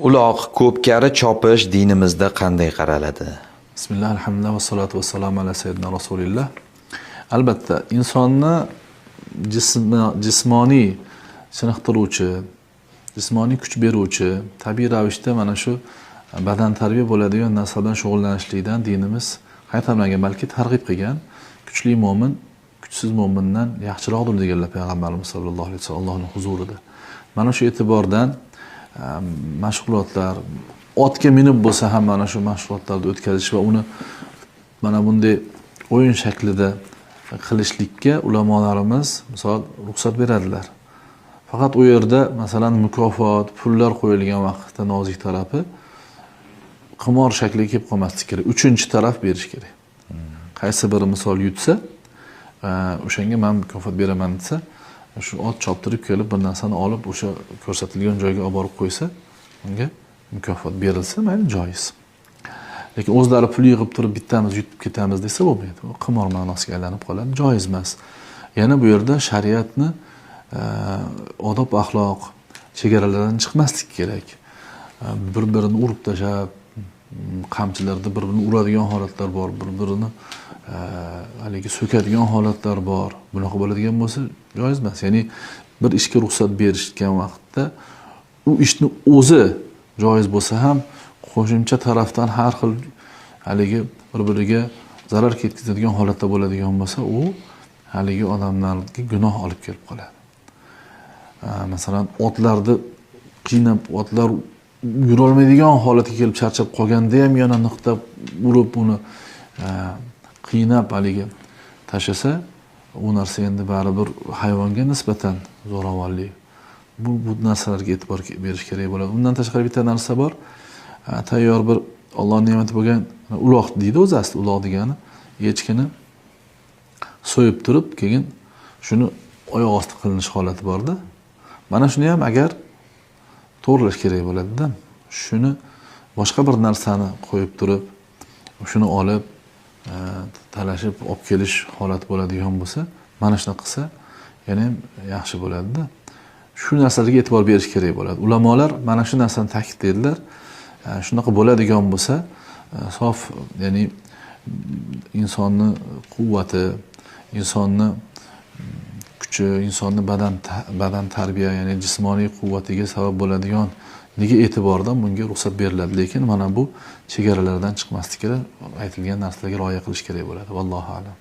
Uloq ko'pkari chopish dinimizda qanday qaraladi? Bismillah, alhamdulillah va salatu va salam ala sayyidina Rasulillah. Albatta, insonni jismoniy chiniqtiruvchi, jismoniy kuch beruvchi, tabiiy ravishda mana shu badan tarbiya bo'ladigan narsa bilan shug'ullanishlikdan dinimiz qaytarmagan, balki targ'ib qilgan. Kuchli mo'min kuchsiz mo'mindan yaxshiroqdir deganlar payg'ambarimiz sollallohu alayhi vasallam Allohning huzurida. Mana shu e'tibordan mashg'ulotlar, otga minib bo'lsa ham mana shu mashg'ulotlarni o'tkazish va uni mana bunday o'yin shaklida qilishlikka ulamolarimiz misol ruxsat beradilar. Faqat u yerda masalan mukofot, pullar qo'yilgan vaqtda nozik tarafi qimor shakliga kelib qolmaslik kerak. Uchinchi taraf berish kerak. Qaysi biri misol yutsa, o'shanga men mukofot beraman desa, shu ot choptirib kelib bir narsani olib o'sha ko'rsatilgan joyga olib borib qo'ysa, unga mukofot berilsa, mayli joiz. Lekin o'zlari pul yig'ib turib bittamiz yutib ketamiz desa bo'lmaydi. U qimor ma'nosiga aylanib qoladi, joiz emas. Yana bu yerda shariatni odob axloq chegaralaridan chiqmaslik kerak. Bir-birini urib tashab, qamchilarda bir-birini uradigan holatlar bor, bir-birini haligi so'kadigan holatlar bor. Bunaqa bo'ladigan bo'lsa joiz emas. Ya'ni bir ishga ruxsat berishgan vaqtda u ishni o'zi joiz bo'lsa ham qo'shimcha tarafdan har xil haligi bir-biriga zarar yetkazadigan holatda bo'ladigan bo'lsa, u haligi odamlarga gunoh olib kelib qoladi. Masalan, otlarni qiynab, otlar yura olmaydigan holatga kelib charchab qolganda ham yana niqtab urib uni qiynab haligi tashlasa, u narsa endi baribir hayvonga nisbatan zo'ravonlik. Bu narsalarga e'tibor berish kerak bo'ladi. Undan tashqari bitta narsa bor. Tayyor bir Alloh ne'mati bo'lgan uloq deydi o'zi asli uloq degani echkini so'yib turib, keyin shuni oyoq osti qilinish holati borda. Mana shuni ham agar to'g'rilash kerak bo'ladi-da. Shuni boshqa bir narsani qo'yib turib, shuni olib talashib olib kelish holati bo'ladigan bo'lsa, mana shuni qilsa, yana ham yaxshi bo'ladi-da. Shu narsalarga e'tibor berish kerak bo'ladi. Ulamolar mana shu narsani ta'kidlaydilar. Shunaqa bo'ladigan bo'lsa, sof, ya'ni insonni quvvati, insonni kuchi, insonni badan tarbiya, ya'ni jismoniy quvvatiga sabab bo'ladigan nega e'tibordan bunga ruxsat beriladi, lekin mana bu chegaralardan chiqmaslik kerak, aytilgan narsalarga rioya qilish kerak bo'ladi. Vallohu a'lam.